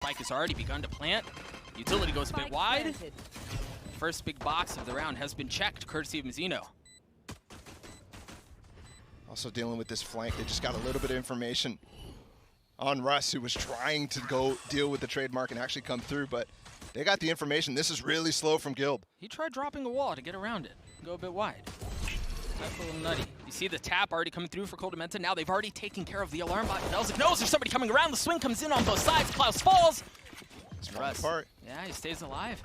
spike has already begun to plant. Utility goes a bit wide. First big box of the round has been checked, courtesy of Mizzino. Also dealing with this flank, they just got a little bit of information on Russ, who was trying to go deal with the trademark and actually come through, but they got the information. This is really slow from Gld. He tried dropping a wall to get around it, go a bit wide. That's a little nutty. You see the tap already coming through for Gld Vs. Now they've already taken care of the alarm bot. Gld knows there's somebody coming around. The swing comes in on both sides. Klaus falls. Russ. Apart. Yeah, he stays alive.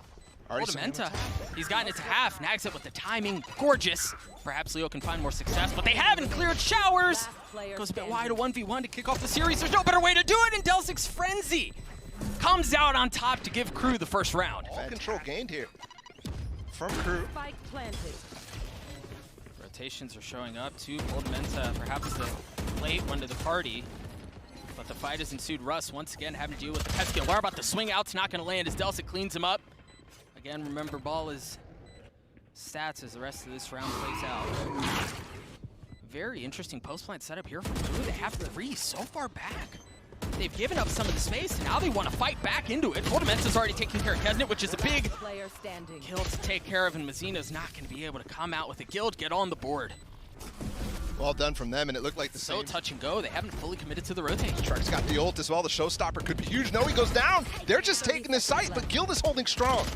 Gld Vs, he's gotten it to half. Nags it with the timing. Gorgeous. Perhaps Leo can find more success, but they haven't cleared showers. Goes a bit wide, a 1v1 to kick off the series. There's no better way to do it, and Delzic's Frenzy comes out on top to give Kru the first round. All control gained here from Kru. Rotations are showing up too. Gld Vs, perhaps the late one to the party. But the fight has ensued. Russ once again having to deal with the pesky alarm about the swing out's not going to land as Delzic cleans him up. Again, remember, ball is stats as the rest of this round plays out. Very interesting post-plant setup here from Kru. They have 3 so far back. They've given up some of the space, and now they want to fight back into it. Gld Vs is already taking care of Kesnet, which is a big kill to take care of, and Mizzino's not going to be able to come out with a Gld, get on the board. Well done from them, and it looked like the same. So touch and go. They haven't fully committed to the rotate. Truck's got the ult as well. The showstopper could be huge. No, he goes down. They're just taking the site, but Gld is holding strong.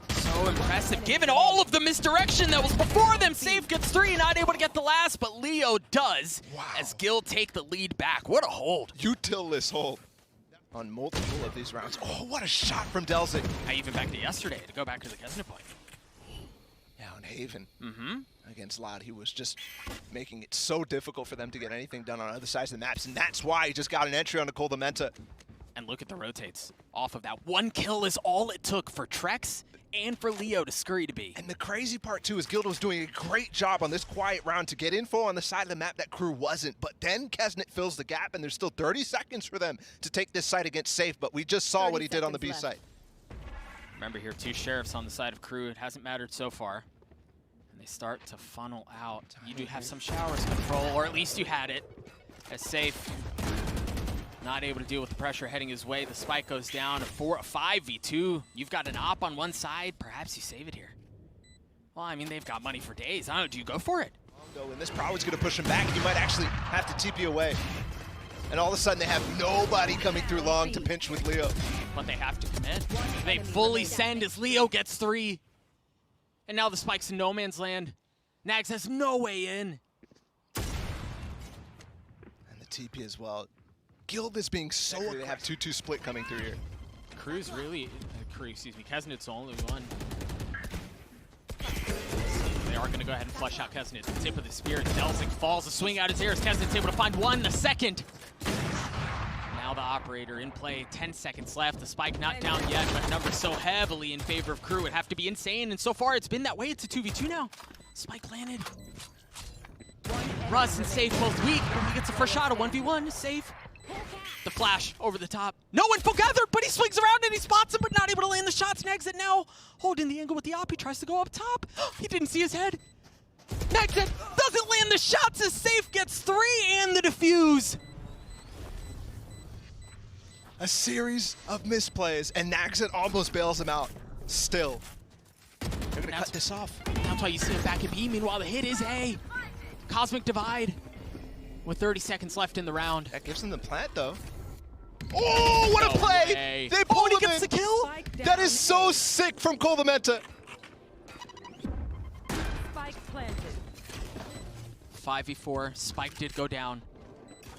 So impressive, given all of the misdirection that was before them. Safe gets 3, not able to get the last, but Leo does. Wow. As Gld take the lead back. What a hold. Utility hold on multiple of these rounds. Oh, what a shot from Delzic. I even back to yesterday to go back to the Kesnet point. Yeah, on Haven. Against Loud, he was just making it so difficult for them to get anything done on other sides of the maps, and that's why he just got an entry on the Gld Vs. And look at the rotates off of that. 1 kill is all it took for Trex and for Leo to scurry to B. And the crazy part too is Gld was doing a great job on this quiet round to get info on the side of the map that Kru wasn't. But then Kesnet fills the gap, and there's still 30 seconds for them to take this site against Safe, but we just saw what he did on the B site. Remember here, 2 sheriffs on the side of Kru. It hasn't mattered so far. And they start to funnel out. You do have some showers control, or at least you had it. As Safe not able to deal with the pressure heading his way. The spike goes down, a 5v2. You've got an op on one side. Perhaps you save it here. Well, I mean, they've got money for days. I don't know, do you go for it? And this probably is going to push him back. You might actually have to TP away. And all of a sudden, they have nobody coming through long to pinch with Leo. But they have to commit. They fully send as Leo gets 3. And now the spike's in no man's land. Nags has no way in. And the TP as well. Gld is being so aggressive. They have 2-2 split coming through here. Kru's really, Kesnet's the only one. They are going to go ahead and flush out Kesnet. Tip of the spear, Delzic falls, a swing out his ears. Kesnet's able to find 1, the second. Now the operator in play, 10 seconds left. The spike not down yet, but numbers so heavily in favor of Kru. It'd have to be insane, and so far it's been that way. It's a 2v2 now. Spike landed. Russ and Safe both weak, but he gets the first shot, a 1v1, Safe. The flash over the top. No info gathered, but he swings around and he spots him, but not able to land the shots. Nags it now, holding the angle with the op. He tries to go up top. He didn't see his head. Nags it doesn't land the shots as Safe gets 3 and the defuse. A series of misplays, and Naxit almost bails him out. Still, they're gonna cut this off. That's why you see him back at B. Meanwhile, the hit is A. Cosmic Divide. With 30 seconds left in the round. That gives them the plant, though. Oh, what a play! Way. They pulled him gets the kill? That is so sick from Gld Vs. Spike planted. 5v4. Spike did go down.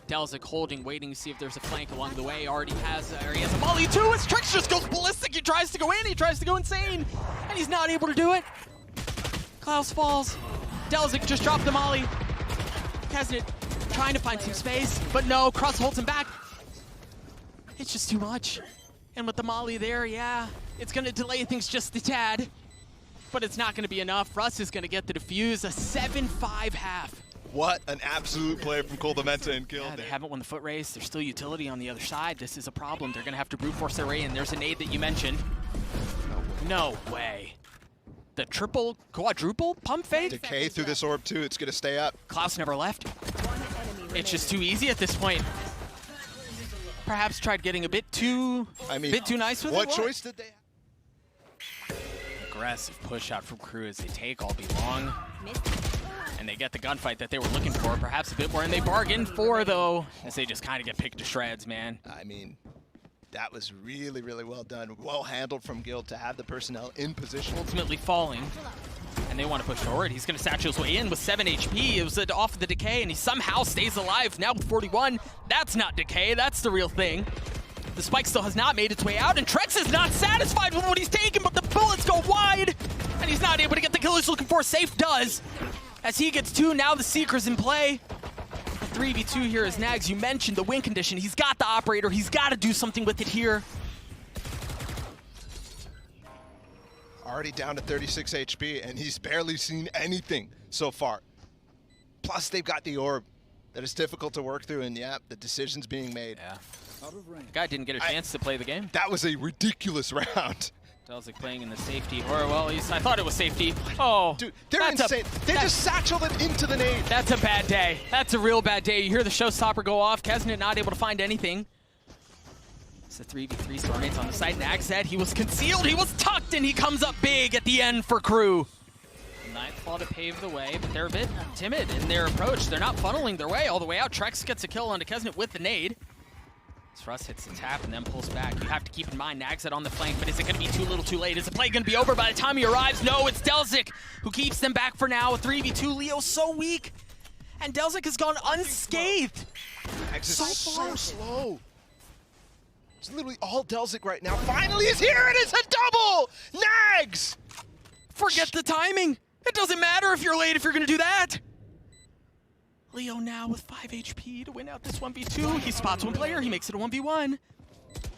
Delzic holding, waiting to see if there's a flank along the way. Already has, he has a molly too. His Trex just goes ballistic. He tries to go in. He tries to go insane. And he's not able to do it. Klaus falls. Delzic just dropped the molly. Kesnet trying to find some space, but no, Cross holds him back. It's just too much. And with the molly there, yeah, it's gonna delay things just a tad, but it's not gonna be enough. Russ is gonna get the defuse, a 7-5 half. What an absolute play from Gld Vs and Gld. Yeah, they haven't won the foot race. There's still utility on the other side. This is a problem. They're gonna have to brute force their way in. There's a nade that you mentioned. No way. The triple, quadruple pump fake? Decay through this orb too, it's gonna stay up. Klaus never left. It's just too easy at this point. perhaps tried getting a bit too nice with it. What choice did they have? Aggressive push out from Kru as they take all be long. And they get the gunfight that they were looking for, perhaps a bit more, and they bargained for, though, as they just kind of get picked to shreds, man. I mean, that was really, really well done. Well handled from Gld to have the personnel in position. Ultimately falling, and they want to push forward. He's going to satchel his way in with 7 HP. It was off of the decay, and he somehow stays alive now with 41. That's not decay, that's the real thing. The spike still has not made its way out, and Trex is not satisfied with what he's taking, but the bullets go wide, and he's not able to get the kill he's looking for. Safe does. As he gets 2, now the Seeker's in play. 3v2 here as Nags, you mentioned the win condition. He's got the operator, he's got to do something with it here. Already down to 36 HP, and he's barely seen anything so far. Plus, they've got the orb that is difficult to work through, and yeah, the decision's being made. Yeah. The guy didn't get a chance to play the game. That was a ridiculous round. Delzik playing in the safety, or well, I thought it was safety. Oh, dude, they're insane. They just satcheled it into the nade. That's a bad day. That's a real bad day. You hear the showstopper go off. Kesnet not able to find anything. It's a 3v3. Stormate's on the side. Nag said he was concealed. He was tucked, and he comes up big at the end for Kru. Nightfall to pave the way, but they're a bit timid in their approach. They're not funneling their way all the way out. Trex gets a kill onto Kesnet with the nade. Russ hits the tap and then pulls back. You have to keep in mind, Nags it on the flank, but is it going to be too little too late? Is the play going to be over by the time he arrives? No, it's Delzik who keeps them back for now. A 3v2, Leo's so weak, and Delzik has gone unscathed. Nags is so slow. It's literally all Delzik right now. Finally is here, and it's a double! Nags! Forget the timing. It doesn't matter if you're late if you're going to do that. Leo now with 5 HP to win out this 1v2. He spots one player, he makes it a 1v1.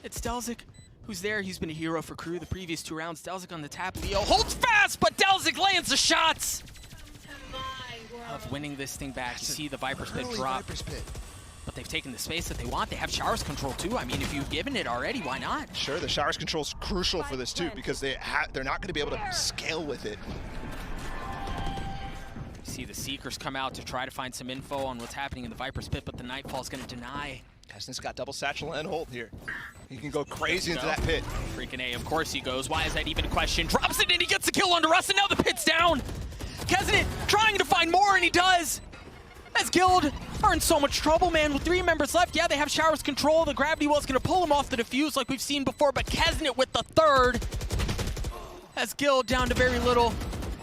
It's Delzik who's there. He's been a hero for Kru the previous 2 rounds. Delzik on the tap. Leo holds fast, but Delzik lands the shots of winning this thing back. You see the Viper's Pit drop. But they've taken the space that they want. They have showers control too. I mean, if you've given it already, why not? Sure, the showers control is crucial for this too, because they're not going to be able to scale with it. See the Seekers come out to try to find some info on what's happening in the Viper's Pit, but the Nightfall's going to deny. Kesnet's got double satchel and hold here. He can go crazy into that pit. Freaking A, of course he goes. Why is that even a question? Drops it and he gets the kill under us, and now the pit's down. Kesnet trying to find more, and he does. As Gld are in so much trouble, man, with 3 members left. Yeah, they have showers control. The gravity well's going to pull him off the defuse like we've seen before, but Kesnet with the 3rd. As Gld down to very little.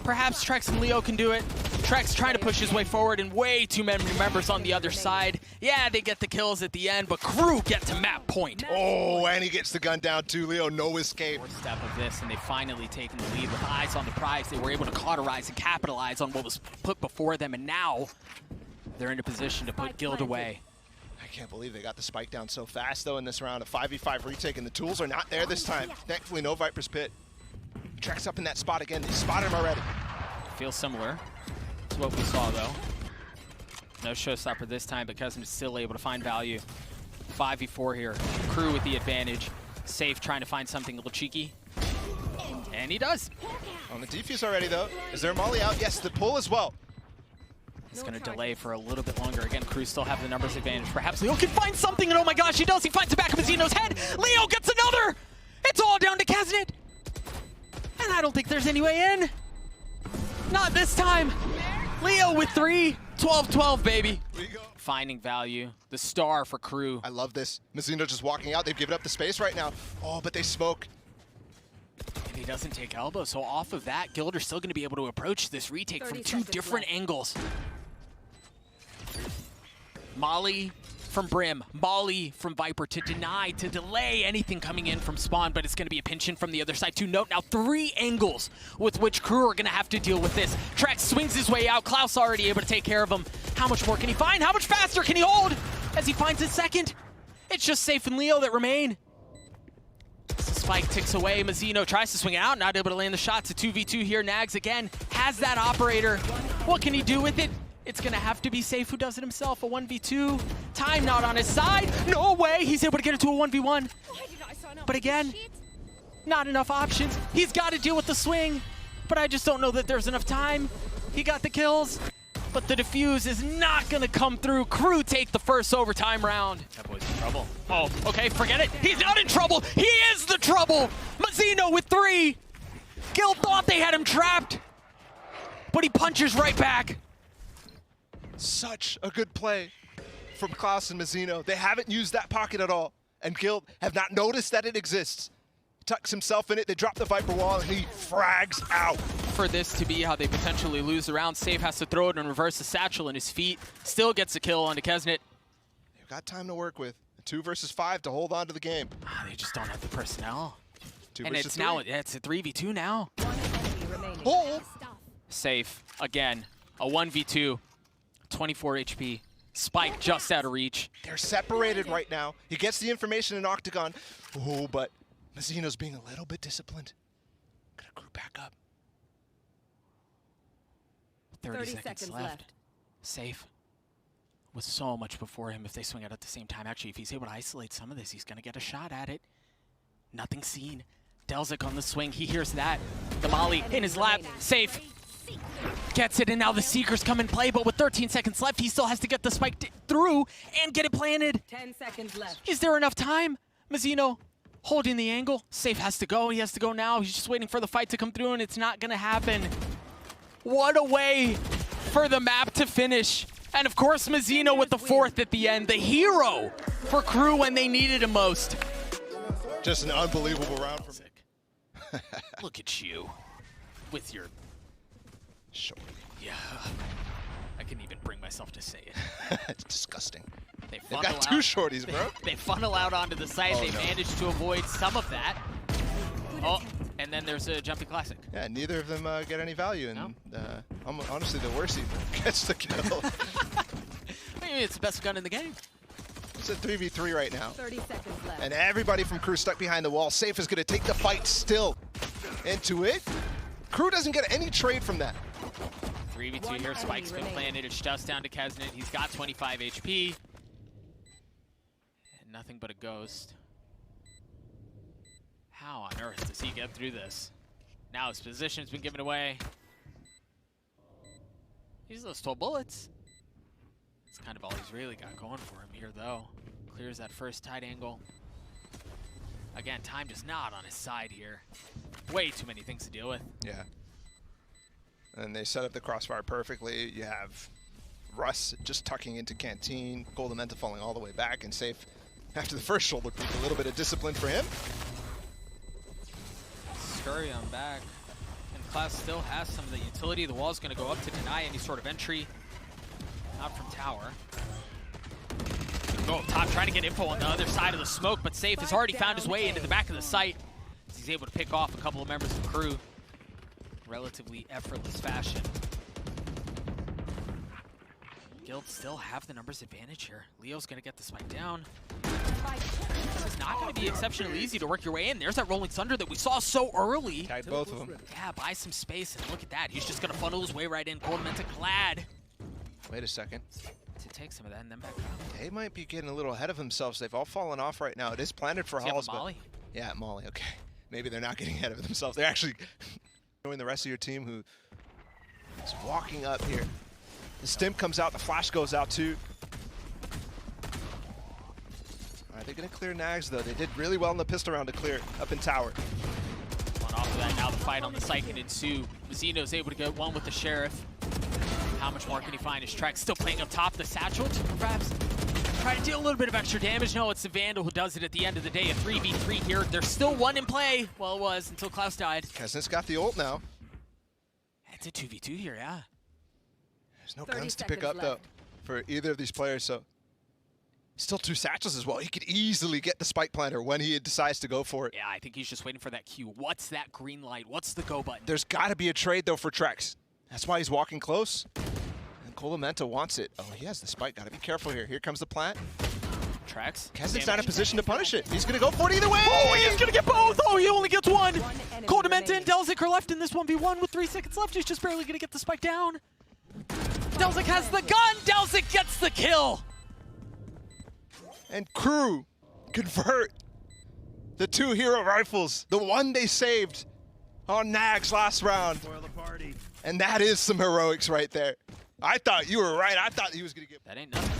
Perhaps Trex and Leo can do it. Trex trying to push his way forward, and way too many members on the other side. Yeah, they get the kills at the end, but Kru get to map point. Oh, and he gets the gun down too, Leo. No escape. 4th step of this, and they finally taken the lead with eyes on the prize. They were able to cauterize and capitalize on what was put before them, and now they're in a position to put Gld away. I can't believe they got the spike down so fast, though, in this round. A 5v5 retake, and the tools are not there this time. Thankfully, no Viper's Pit. Trex up in that spot again. They spotted him already. Feels similar to what we saw, though. No showstopper this time, but Kesnet is still able to find value. 5v4 here. Kru with the advantage. Safe trying to find something a little cheeky. And he does. On the defuse already, though. Is there a molly out? Yes, the pull as well. He's going to delay for a little bit longer. Again, Kru still have the numbers advantage. Perhaps Leo can find something, and oh my gosh, he does. He finds the back of Zeno's head. Leo gets another! It's all down to Kesnet. And I don't think there's any way in. Not this time. Leo with 3. 12-12, baby. Finding value. The star for Kru. I love this. Mizuno just walking out. They've given up the space right now. Oh, but they smoke. And he doesn't take elbow, so off of that, Gld are still going to be able to approach this retake from 2 different angles. Molly from Brim, Molly from Viper to deny, to delay anything coming in from Spawn, but it's going to be a pinch in from the other side too. Note now 3 angles with which Kru are going to have to deal with this. Trex swings his way out. Klaus already able to take care of him. How much more can he find? How much faster can he hold as he finds his 2nd? It's just Safe and Leo that remain. As the spike ticks away, Mizuno tries to swing it out, not able to land the shots. A 2v2 here. Nags again has that operator. What can he do with it? It's going to have to be Safe who does it himself. A 1v2. Time not on his side. No way. He's able to get it to a 1v1. But again, not enough options. He's got to deal with the swing. But I just don't know that there's enough time. He got the kills. but the defuse is not gonna come through. Kru take the first overtime round. That boy's in trouble. Oh, okay, forget it. He's not in trouble. He is the trouble. Mazzino with 3. Gld thought they had him trapped, but he punches right back. Such a good play from Klaus and Mazzino. They haven't used that pocket at all, and Gld have not noticed that it exists. Tucks himself in it, they drop the Viper wall, and he frags out. For this to be how they potentially lose the round, Safe has to throw it and reverse the satchel in his feet. Still gets a kill onto Kesnet. They've got time to work with. 2 versus 5 to hold on to the game. They just don't have the personnel. 2 and versus it's 3. now it's a 3v2 now. Oh! Safe again, a 1v2, 24 HP. Spike just out of reach. They're separated right now. He gets the information in Octagon. Oh, but Mazzino's being a little bit disciplined. Gonna group back up. 30 seconds left. Safe with so much before him if they swing out at the same time. Actually, if he's able to isolate some of this, he's gonna get a shot at it. Nothing seen. Delzik on the swing, he hears that. The molly in his lap, Safe gets it, and now the Seekers come in play, but with 13 seconds left, he still has to get the spike through and get it planted. 10 seconds left. Is there enough time? Mazzino holding the angle. Safe has to go, he has to go now. He's just waiting for the fight to come through, and it's not gonna happen. What a way for the map to finish. And of course, Mazzino with the 4th at the end, the hero for Kru when they needed him most. Just an unbelievable round from him. Look at you with your short. Yeah, I couldn't even bring myself to say it. It's disgusting. They've got 2 shorties, bro. They funnel out onto the site. They managed to avoid some of that. Oh, and then there's a jumping classic. Yeah, neither of them get any value, and honestly, the worst even gets the kill. Maybe it's the best gun in the game. It's a 3v3 right now. 30 seconds left. And everybody from Kru stuck behind the wall. Safe is going to take the fight still into it. Kru doesn't get any trade from that. 3v2 here, Spike's been planted. It's just down to Kesnet. He's got 25 HP. And nothing but a ghost. How on earth does he get through this? Now his position's been given away. He's those 12 bullets. That's kind of all he's really got going for him here, though. Clears that first tight angle. Again, time just not on his side here. Way too many things to deal with. Yeah. And they set up the crossfire perfectly. You have Russ just tucking into Canteen, Gld Vs falling all the way back, and Safe after the first shoulder peek. A little bit of discipline for him. Scurry on back. And Klaus still has some of the utility. The wall's going to go up to deny any sort of entry. Not from tower. Go up top, trying to get info on the other side of the smoke, but Safe has already found his way into the back of the site. He's able to pick off a couple of members of the Kru. Relatively effortless fashion. Gld still have the numbers advantage here. Leo's gonna get the spike down. This is not gonna be exceptionally easy to work your way in. There's that rolling thunder that we saw so early. Tagged both of them. Yeah, buy some space, and look at that. He's just gonna funnel his way right in. Gld Vs clad. Wait a second. To take some of that and then back up. They might be getting a little ahead of themselves. They've all fallen off right now. It is planted for Halls, but Molly? Yeah, Molly. Okay, maybe they're not getting ahead of themselves. They're actually showing the rest of your team who is walking up here. The stim comes out. The flash goes out too. All right, they're gonna clear Nags though. They did really well in the pistol round to clear up in tower. On off of that, now the fight on the site can ensue. Mazzino's able to get one with the Sheriff. How much more can he find? His track still playing up top. The satchel to perhaps try to deal a little bit of extra damage. No, it's the Vandal who does it at the end of the day. A 3v3 here. There's still one in play. Well, it was until Klaus died. Kesnet's got the ult now. It's a 2v2 here, yeah. There's no guns to pick up though for either of these players, so still 2 satchels as well. He could easily get the spike planter when he decides to go for it. Yeah, I think he's just waiting for that cue. What's that green light? What's the go button? There's got to be a trade though for Trex. That's why he's walking close. And Gld wants it. Oh, he has the spike. Got to be careful here. Here comes the plant. Trex. Kesnet's not in a position to punish it. He's going to go for it either way. Oh, he's going to get both. Oh, he only gets one. Gld Vs and Delzik are left in this 1v1 with 3 seconds left. He's just barely going to get the spike down. Delzik has the gun. Delzik gets the kill. And Kru convert the 2 hero rifles, the one they saved on Nags last round. And that is some heroics right there. I thought you were right. I thought he was going to get... That ain't nothing.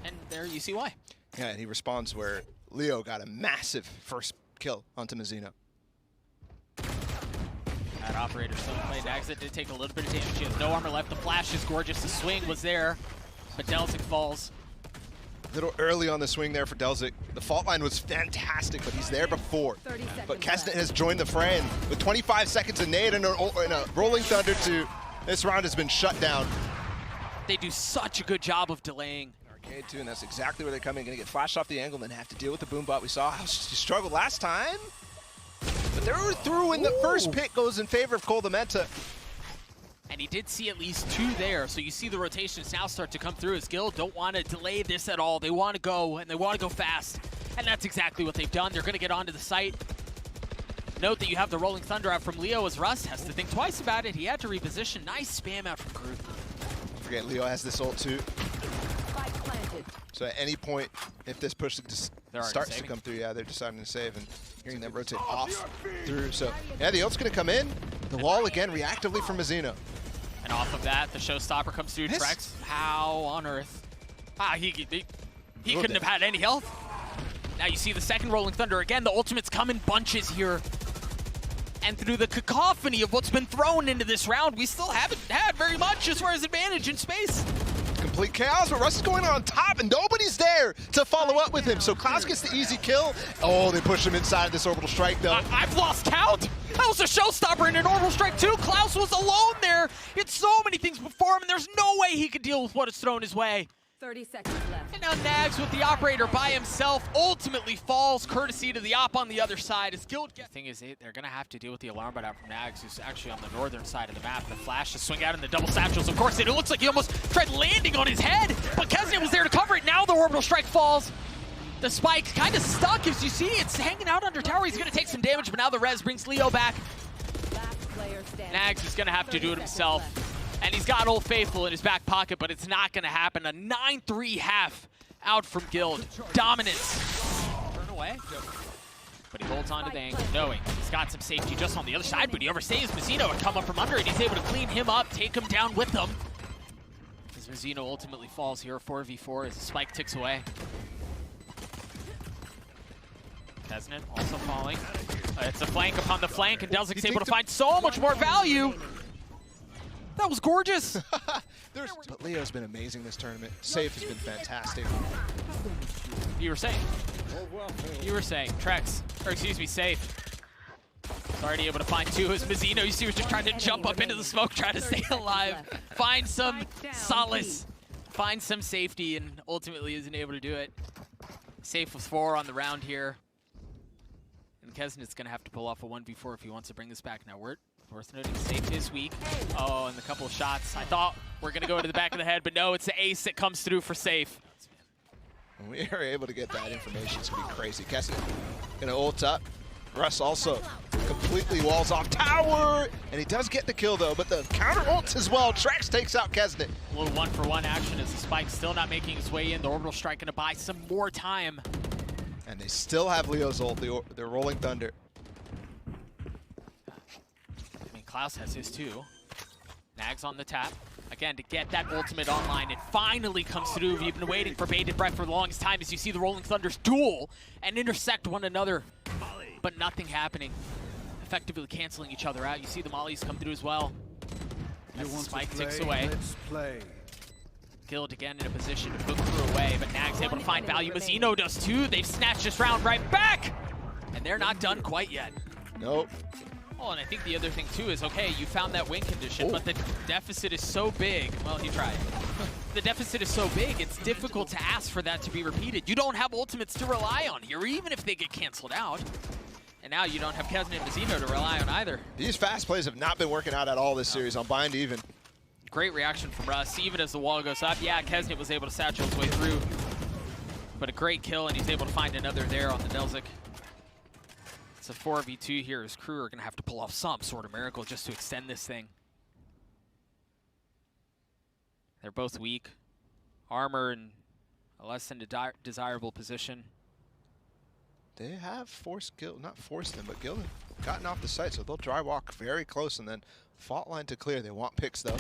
And there you see why. Yeah, and he responds where Leo got a massive first kill onto Mazzino. That operator still played. Exit did take a little bit of damage. He has no armor left. The flash is gorgeous. The swing was there, but Delzik falls. A little early on the swing there for Delzik. The fault line was fantastic, but he's there before. But Kesnet has joined the fray, and with 25 seconds of nade and a rolling thunder to this round has been shut down. They do such a good job of delaying. Arcade too, and that's exactly where they're coming. Going to get flashed off the angle and then have to deal with the boom bot. We saw how she struggled last time. But they're through, and the first pick goes in favor of Gld Vs. And he did see at least 2 there, so you see the rotations now start to come through as Guild don't want to delay this at all. They want to go, and they want to go fast. And that's exactly what they've done. They're going to get onto the site. Note that you have the Rolling Thunder out from Leo as Russ has to think twice about it. He had to reposition. Nice spam out from Kru. Don't forget, Leo has this ult too. So at any point, if this push starts to come through, yeah, they're deciding to save and hearing them rotate off through. So yeah, the ult's going to come in. The wall again, reactively from Mazzino. And off of that, the showstopper comes through. Trex, how on earth? He couldn't have had any health. Now you see the second Rolling Thunder again. The ultimates come in bunches here. And through the cacophony of what's been thrown into this round, we still haven't had very much as far as advantage in space. Complete chaos, but Russ is going on top, and nobody's there to follow up with him. So Klaus gets the easy kill. Oh, they push him inside this orbital strike, though. I've lost count. That was a showstopper in an orbital strike, too. Klaus was alone there. He had so many things before him, and there's no way he could deal with what is thrown his way. 30 seconds left. And now Nags with the operator by himself ultimately falls courtesy to the op on the other side. As Guild gets... The thing is, they're going to have to deal with the alarm bot out from Nags, who's actually on the northern side of the map. The flash to swing out in the double satchels. Of course, it looks like he almost tried landing on his head, but Kesnet was there to cover it. Now the orbital strike falls. The spike kind of stuck, as you see. It's hanging out under tower. He's going to take some damage, but now the res brings Leo back. Nags is going to have to do it himself. And he's got Old Faithful in his back pocket, but it's not going to happen. A 9-3 half out from Guild. Dominance. Turn away. But he holds on to the angle, knowing he's got some safety just on the other side, but he overstays Mazzino and come up from under it. He's able to clean him up, take him down with him. As Mazzino ultimately falls here, 4v4 as the spike ticks away. Kesnet also falling. It's a flank upon the flank, and Delzik's able to find so much more value. That was gorgeous. But Leo's been amazing this tournament. Safe has been fantastic. You were saying? Trex, or excuse me, Safe. He's already able to find 2 as Mazzino, you see, was just trying to jump up into the smoke, trying to stay alive, find some solace, find some safety, and ultimately isn't able to do it. Safe with 4 on the round here. And Kesnet's going to have to pull off a 1v4 if he wants to bring this back. Now, worth noting, Safe is weak. Oh, and a couple of shots. I thought we're going to go to the back of the head, but no, it's the ace that comes through for Safe. When we are able to get that information, it's going to be crazy. Kesnet going to ult up. Russ also completely walls off tower, and he does get the kill, though, but the counter ults as well. Trex takes out Kesnet. A little 1-for-1 action as the spike still not making its way in. The orbital strike going to buy some more time. And they still have Leo's ult, they're Rolling Thunder. I mean, Klaus has his too. Nags on the tap. Again, to get that ultimate online, it finally comes through. We've been waiting for bated breath for the longest time as you see the Rolling Thunders duel and intersect one another, but nothing happening. Effectively canceling each other out. You see the mollies come through as well. As the spike ticks away. Guild again in a position to put Kru away, but Nags able to find value. Mazzino does too. They've snatched this round right back, and they're not done quite yet. Nope. Oh, and I think the other thing too is, okay, you found that win condition, but the deficit is so big. Well, he tried. The deficit is so big, it's difficult to ask for that to be repeated. You don't have ultimates to rely on here, even if they get canceled out. And now you don't have Kesnet and Mazzino to rely on either. These fast plays have not been working out at all this series on bind even. Great reaction from Russ, even as the wall goes up. Yeah, Kesnet was able to satchel his way through, but a great kill, and he's able to find another there on the Delzik. It's a 4v2 here as Kru are going to have to pull off some sort of miracle just to extend this thing. They're both weak. Armor in a less than desirable position. They have forced Guild, not forced them, but Guild have gotten off the site, so they'll dry walk very close and then fault line to clear. They want picks though.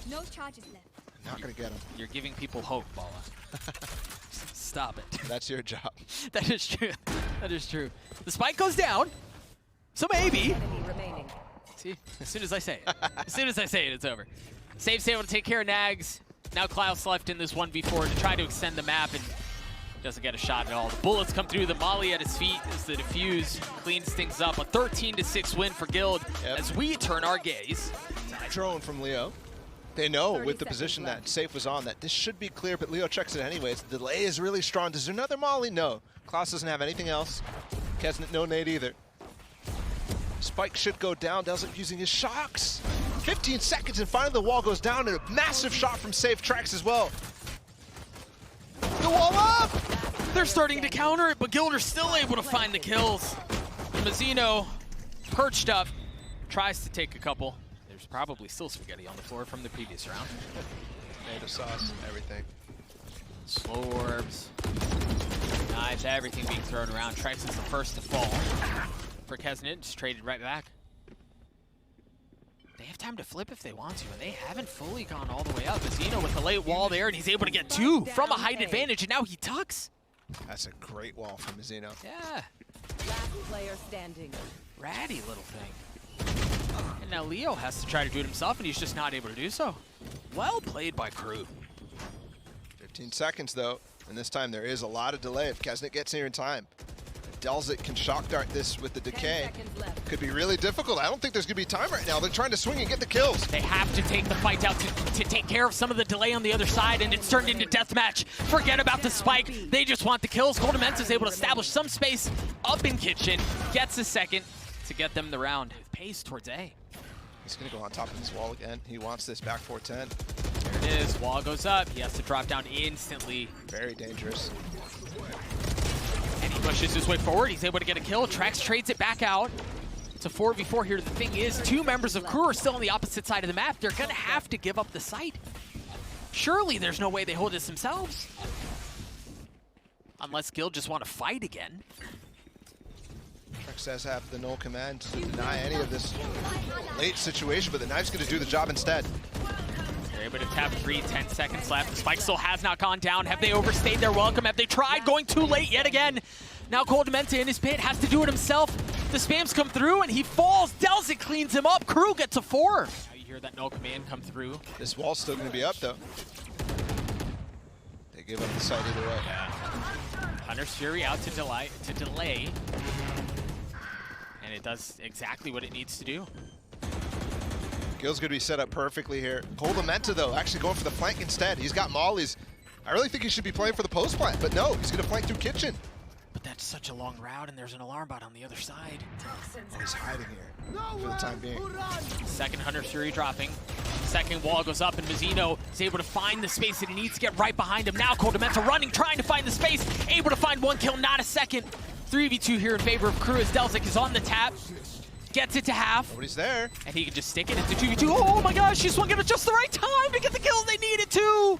No charges left. Not going to get him. You're giving people hope, Bala. Stop it. That's your job. That is true. That is true. The spike goes down. So maybe. See, as soon as I say it. As soon as I say it, it's over. Safe's able to take care of Nags. Now Klaus left in this 1v4 to try to extend the map and doesn't get a shot at all. The bullets come through, the molly at his feet as the defuse cleans things up. A 13-6 win for Gld as we turn our gaze. Drone from Leo. They know with the position that Safe was on that this should be clear, but Leo checks it anyways. The delay is really strong. Is there another molly? No. Klaus doesn't have anything else. Kesnet, no nade either. Spike should go down. Delzik using his shocks. 15 seconds and finally the wall goes down and a massive shot from Safe tracks as well. The wall up! They're starting to counter it, but Gld are still able to find the kills. Mazzino, perched up, tries to take a couple. There's probably still spaghetti on the floor from the previous round. Tomato sauce, everything. Slow orbs, knives, everything being thrown around. Trex is the first to fall. For Kesnet, just traded right back. They have time to flip if they want to, and they haven't fully gone all the way up. Mazzino with the late wall there, and he's able to get two from a height advantage, and now he tucks. That's a great wall from Mazzino. Yeah. Last player standing. Ratty little thing. And now Leo has to try to do it himself, and he's just not able to do so. Well played by Kru. 15 seconds though, and this time there is a lot of delay if Kesnet gets here in time. Delzik can shock dart this with the decay. Could be really difficult. I don't think there's going to be time right now. They're trying to swing and get the kills. They have to take the fight out to take care of some of the delay on the other side, and it's turned into deathmatch. Forget about the spike. They just want the kills. Gld Vs is able to establish some space up in kitchen. Gets a second to get them the round. Pace towards A. He's going to go on top of this wall again. He wants this back 410. There it is. Wall goes up. He has to drop down instantly. Very dangerous. And he pushes his way forward. He's able to get a kill. Trex trades it back out. It's a 4v4 here. The thing is, two members of Kru are still on the opposite side of the map. They're going to have to give up the site. Surely there's no way they hold this themselves. Unless Gld just want to fight again. Trex does have the null command to deny any of this late situation, but the knife's going to do the job instead. They're able to tap 10 seconds left. The spike still has not gone down. Have they overstayed their welcome? Have they tried going too late yet again? Now Gld Vs in his pit has to do it himself. The spams come through and he falls. Delzik cleans him up. Kru gets a 4. Now you hear that null command come through. This wall's still going to be up though. They give up the site either way. Yeah. Hunter's Fury out to delay. And it does exactly what it needs to do. Gild's going to be set up perfectly here. Gld Vs though, actually going for the flank instead. He's got mollies. I really think he should be playing for the post plant, but no, he's going to flank through kitchen. But that's such a long route, and there's an alarm bot on the other side. Oh, he's hiding here for the time being. Second Hunter's Fury dropping. Second wall goes up, and Mazzino is able to find the space that he needs to get right behind him. Now Gld Vs running, trying to find the space. Able to find one kill, not a second. 3v2 here in favor of Kru as Delzik is on the tap. Gets it to half. Nobody's there. And he can just stick it into 2v2. Oh my gosh, he swung it at just the right time to get the kills they needed to.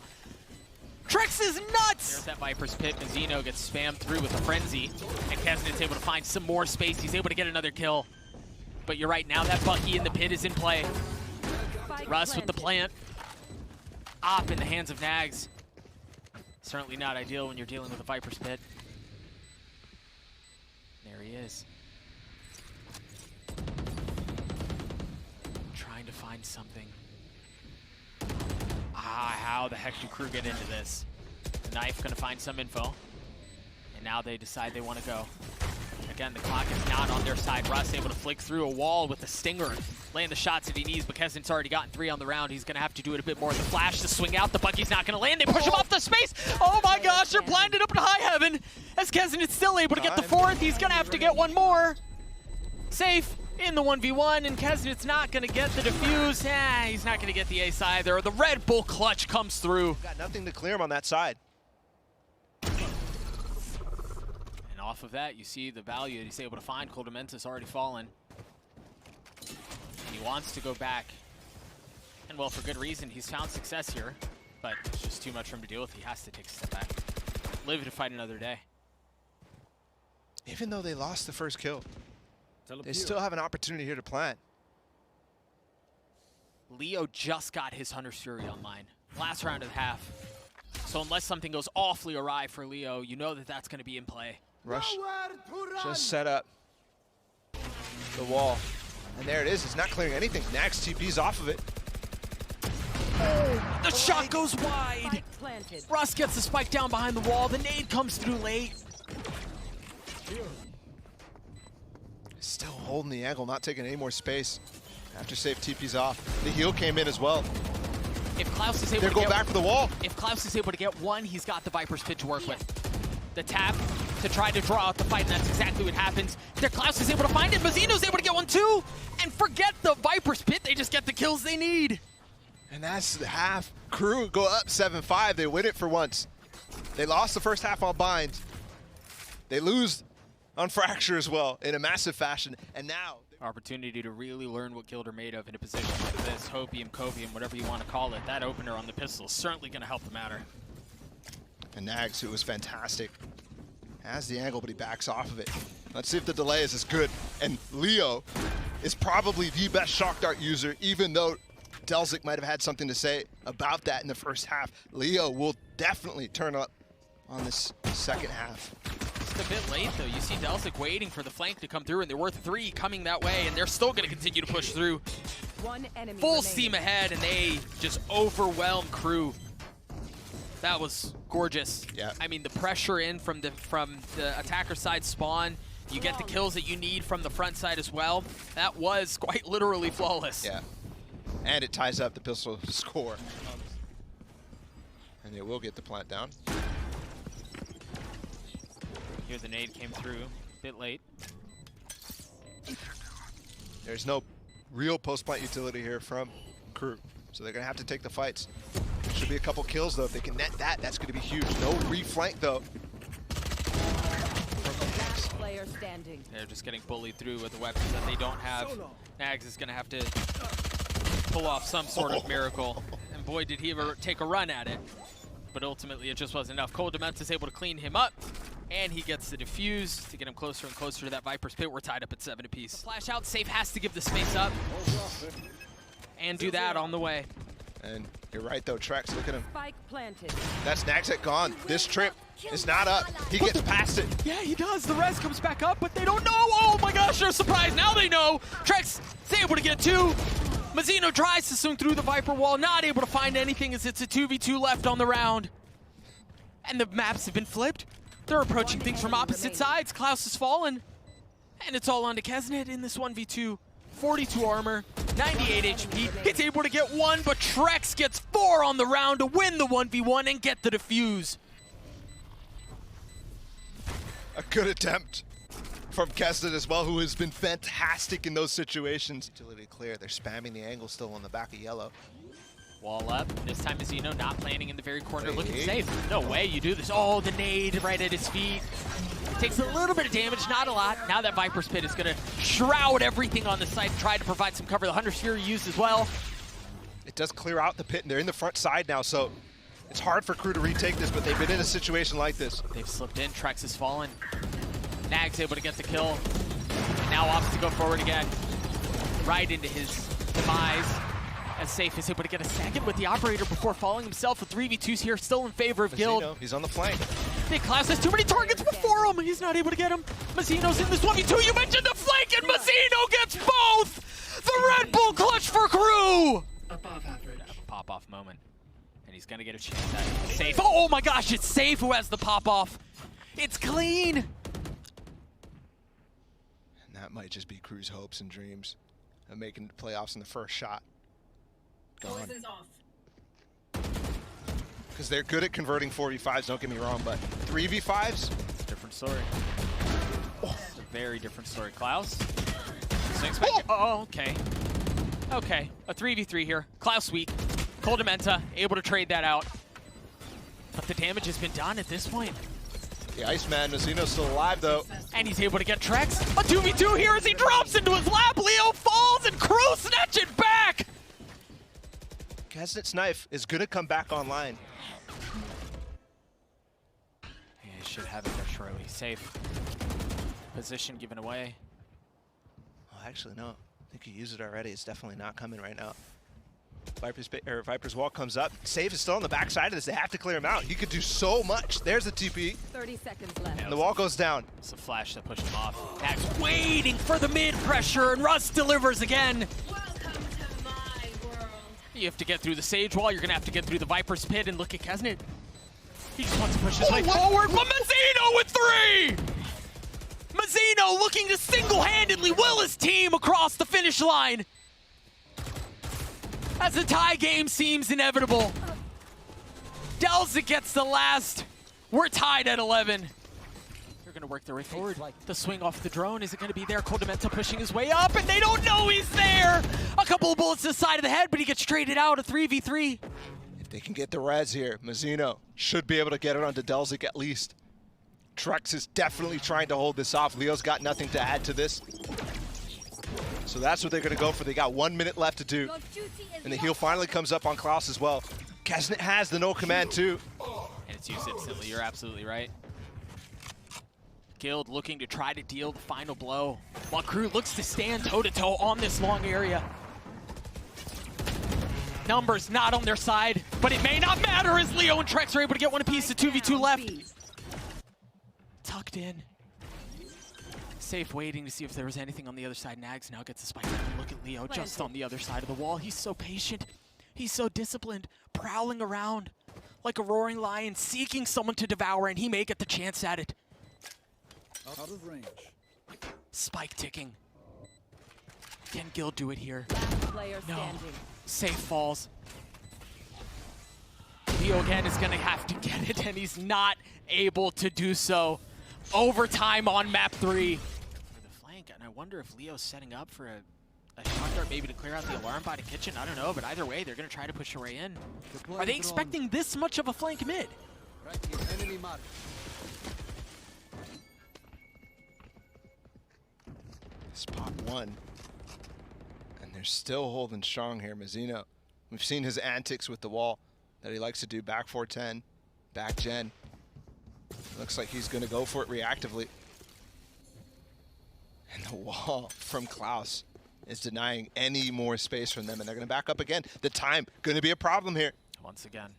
Trex is nuts. There's that Viper's pit. Mazzino gets spammed through with a frenzy. And Kesnet's able to find some more space. He's able to get another kill. But you're right, now that Bucky in the pit is in play. Russ with the plant. Op in the hands of Nags. Certainly not ideal when you're dealing with a Viper's pit. There he is. Trying to find something. How the heck do Kru get into this? The knife gonna find some info. And now they decide they want to go. Again, the clock is not on their side. Russ able to flick through a wall with the stinger. Laying the shots that he needs, but Kesnet's already gotten 3 on the round. He's gonna have to do it a bit more. The flash to swing out. The Bucky's not gonna land. They push him off the space. Oh my gosh, they're blinded up in high heaven. As Kesnet's still able to get the 4th. He's gonna have to get one more. Safe in the 1v1, and Kesnet's not gonna get the defuse. He's not gonna get the ace either. The Red Bull clutch comes through. Got nothing to clear him on that side. And off of that, you see the value that he's able to find. Gld Vs has already fallen. He wants to go back. And well, for good reason, he's found success here. But it's just too much for him to deal with. He has to take a step back. Live to fight another day. Even though they lost the first kill, they still have an opportunity here to plant. Leo just got his Hunter's Fury online. Last round of the half. So unless something goes awfully awry for Leo, you know that that's going to be in play. Rush just set up the wall. And there it is. It's not clearing anything. Nags TP's off of it. The shot goes wide. Spike planted. Russ gets the spike down behind the wall. The nade comes through late. Still holding the angle, not taking any more space. After safe TP's off. The heal came in as well. If Klaus is able They're to going get, back for the wall. if Klaus is able to get one, he's got the Viper's Pit to work with. The tap to try to draw out the fight, and that's exactly what happens. There, Klaus is able to find it. Mazzino's able to get one too. And forget the Viper's Pit, they just get the kills they need. And that's the half. Kru go up 7-5. They win it for once. They lost the first half on Bind. They lose on Fracture as well in a massive fashion. And now Opportunity to really learn what Gld are made of in a position like this. Hopium, Copium, whatever you want to call it. That opener on the pistol is certainly going to help the matter. And Nags, who was fantastic, has the angle, but he backs off of it. Let's see if the delay is as good. And Leo is probably the best shock dart user, even though Delzik might have had something to say about that in the first half. Leo will definitely turn up on this second half. It's a bit late, though. You see Delzik waiting for the flank to come through, and there were 3 coming that way, and they're still going to continue to push through. One enemy Full remaining. steam ahead, and they just overwhelm Kru. That was gorgeous. Yeah. I mean, the pressure in from the attacker side spawn. You get the kills that you need from the front side as well. That was quite literally flawless. Yeah. And it ties up the pistol score. And they will get the plant down. Here the nade came through, a bit late. There's no real post-plant utility here from Kru, so they're going to have to take the fights. Should be a couple kills, though. If they can net that, that's going to be huge. No reflank, though. Last player standing. They're just getting bullied through with the weapons that they don't have. Nags is going to have to pull off some sort of miracle. And boy, did he ever take a run at it. But ultimately, it just wasn't enough. Gld is able to clean him up. And he gets the defuse to get him closer and closer to that Viper's Pit. We're tied up at 7 apiece. Flash out, Safe has to give the space up. And do that on the way. And you're right, though, Trex, look at him. Spike planted. That's Nagsek gone. This trip is not up. He gets past it. Yeah, he does. The res comes back up, but they don't know. Oh my gosh, they're surprised. Now they know. Trex is able to get 2. Mazzino tries to swing through the Viper wall, not able to find anything as it's a 2v2 left on the round. And the maps have been flipped. They're approaching things from opposite sides. Klaus has fallen. And it's all on to Kesnet in this 1v2. 42 armor, 98 HP. He's able to get 1, but Trex gets 4 on the round to win the 1v1 and get the defuse. A good attempt from Kesnet as well, who has been fantastic in those situations. Utility clear. They're spamming the angle still on the back of yellow. Wall up. This time Mazzino not planning in the very corner, Hey. looking safe. No way you do this. Oh, the nade right at his feet. Takes a little bit of damage, not a lot. Now that Viper's Pit is going to shroud everything on the site and try to provide some cover. The Hunter's Fury used as well. It does clear out the pit, and they're in the front side now, so it's hard for Kru to retake this, but they've been in a situation like this. They've slipped in. Trex has fallen. Nag's able to get the kill. And now opts to go forward again. Right into his demise. As Safe is able to get a second with the operator before falling himself. The 3v2s here still in favor of Gld. Mazzino, he's on the flank. Nick Klaus has too many targets before him. He's not able to get him. Mazzino's in this 1v2. You mentioned the flank, and Mazzino gets both! The Red Bull clutch for Kru! Above average. Pop-off moment. And he's gonna get a chance at it. Safe. Oh my gosh, it's Safe who has the pop-off. It's clean! And that might just be Kru's hopes and dreams of making the playoffs in the first shot. Gone. Voices off. Because they're good at converting 4v5s, don't get me wrong, but 3v5s? It's a different story. It's a very different story. Klaus? Swings back. Oh, okay. Okay, a 3v3 here. Klaus weak. Gld able to trade that out. But the damage has been done at this point. The Iceman, Mazzino's still alive, though. And he's able to get Trex. A 2v2 here as he drops into his lap. Leo falls and Kru snatch it back! Kesnet's knife is going to come back online. Yeah, he should have it there shortly. Safe. Position given away. Oh, actually, no. I think he used it already. It's definitely not coming right now. Viper's wall comes up. Save is still on the backside of this. They have to clear him out. He could do so much. There's the TP. 30 seconds left. And the wall goes down. It's a flash that pushed him off. Nags waiting for the mid pressure, and Russ delivers again. Welcome to my world. You have to get through the Sage wall. You're going to have to get through the Viper's pit, and look at Kesnet. He just wants to push his way forward, but Mazzino with 3! Mazzino looking to single-handedly will his team across the finish line. As the tie game seems inevitable. Delzik gets the last. We're tied at 11. They're gonna work their way forward. The swing off the drone, is it gonna be there? Coldamenta pushing his way up, and they don't know he's there! A couple of bullets to the side of the head, but he gets traded out, a 3v3. If they can get the res here, Mazzino should be able to get it onto Delzik at least. Trex is definitely trying to hold this off. Leo's got nothing to add to this. So that's what they're going to go for. They got 1 minute left to do. And the heal finally comes up on Klaus as well. Kesnet has the no command too. And it's used instantly, you're absolutely right. Guild looking to try to deal the final blow, while Kru looks to stand toe-to-toe on this long area. Numbers not on their side, but it may not matter as Leo and Trex are able to get one apiece to 2v2 left. Tucked in. Safe waiting to see if there was anything on the other side. Nags now gets a spike. Look at Leo just on the other side of the wall. He's so patient. He's so disciplined, prowling around like a roaring lion, seeking someone to devour, and he may get the chance at it. Out of range. Spike ticking. Can Guild do it here? Last player No. standing. Safe falls. Leo again is gonna have to get it, and he's not able to do so. Overtime on map 3. For the flank, and I wonder if Leo's setting up for a shot dart maybe to clear out the alarm by the kitchen. I don't know, but either way, they're gonna try to push their way in. Are they expecting this much of a flank mid? Right here, enemy mark. Spot 1. And they're still holding strong here, Mazzino. We've seen his antics with the wall that he likes to do. Back 410, back gen. Looks like he's going to go for it reactively. And the wall from Klaus is denying any more space from them, and they're going to back up again. The time going to be a problem here. Once again,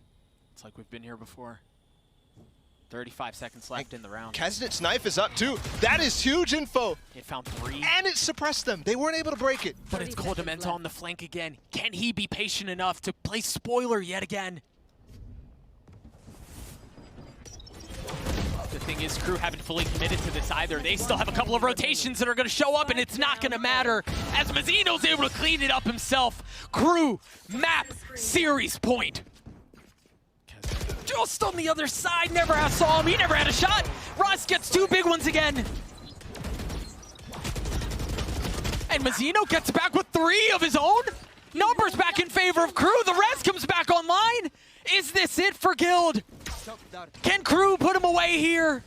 it's like we've been here before. 35 seconds left in the round. Kesnet's knife is up too. That is huge info. It found 3. And it suppressed them. They weren't able to break it. But it's Coldamenta on the flank again. Can he be patient enough to play spoiler yet again? The thing is, Kru haven't fully committed to this either. They still have a couple of rotations that are going to show up, and it's not going to matter as Mazzino's able to clean it up himself. Kru, map, series point. Just on the other side, never saw him. He never had a shot. Russ gets 2 big ones again. And Mazzino gets back with 3 of his own. Numbers back in favor of Kru. The rest comes back online. Is this it for Guild? Can Kru put him away here?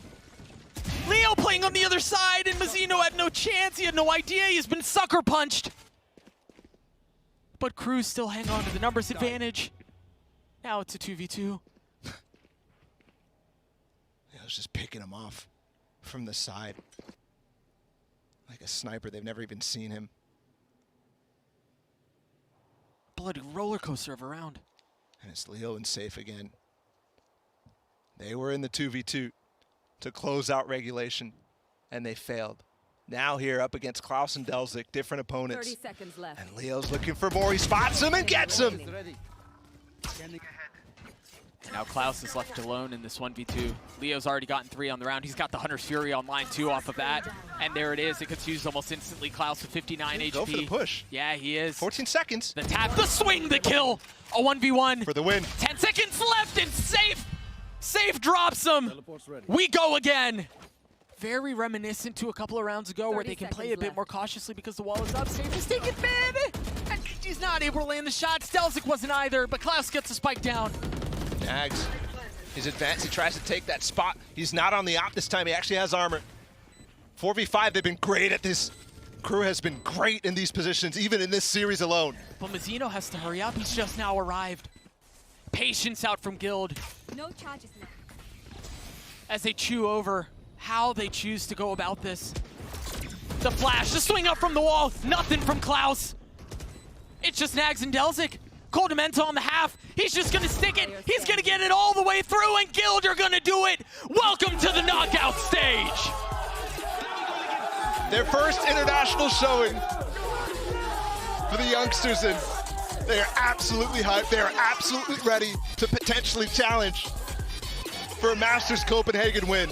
Leo playing on the other side, and Mazzino had no chance. He had no idea. He's been sucker punched. But Kru still hang on to the numbers advantage. Now it's a 2v2. Leo's just picking him off from the side. Like a sniper. They've never even seen him. Bloody roller coaster of a round. And it's Leo and Safe again. They were in the 2v2 to close out regulation, and they failed. Now here up against Klaus and Delzik, different opponents. 30 seconds left. And Leo's looking for more. He spots him and gets him. Ready. Scanning ahead. And now Klaus is left alone in this 1v2. Leo's already gotten 3 on the round. He's got the Hunter's Fury online too off of that. And there it is. It gets used almost instantly. Klaus with 59 HP. Go for the push. Yeah, he is. 14 seconds. The tap, the swing, the kill. A 1v1. For the win. 10 seconds left and Safe drops him. Teleport's ready. We go again. Very reminiscent to a couple of rounds ago where 30 they can play a seconds bit left. more cautiously because the wall is up. Safe is taking mid. And he's not able to land the shot. Delzik wasn't either, but Klaus gets the spike down. Nags. He's advanced. He tries to take that spot. He's not on the op this time. He actually has armor. 4v5, they've been great at this. Kru has been great in these positions, even in this series alone. But Mazzino has to hurry up. He's just now arrived. Patience out from Guild No charges left. as they chew over how they choose to go about this. The flash, the swing up from the wall. Nothing from Klaus. It's just Nags and Delzik. Cold Demento on the half. He's just gonna stick it. He's gonna get it all the way through, and Guild are gonna do it. Welcome to the knockout stage. Their first international showing for the youngsters, and they are absolutely hyped. They are absolutely ready to potentially challenge for a Masters Copenhagen win.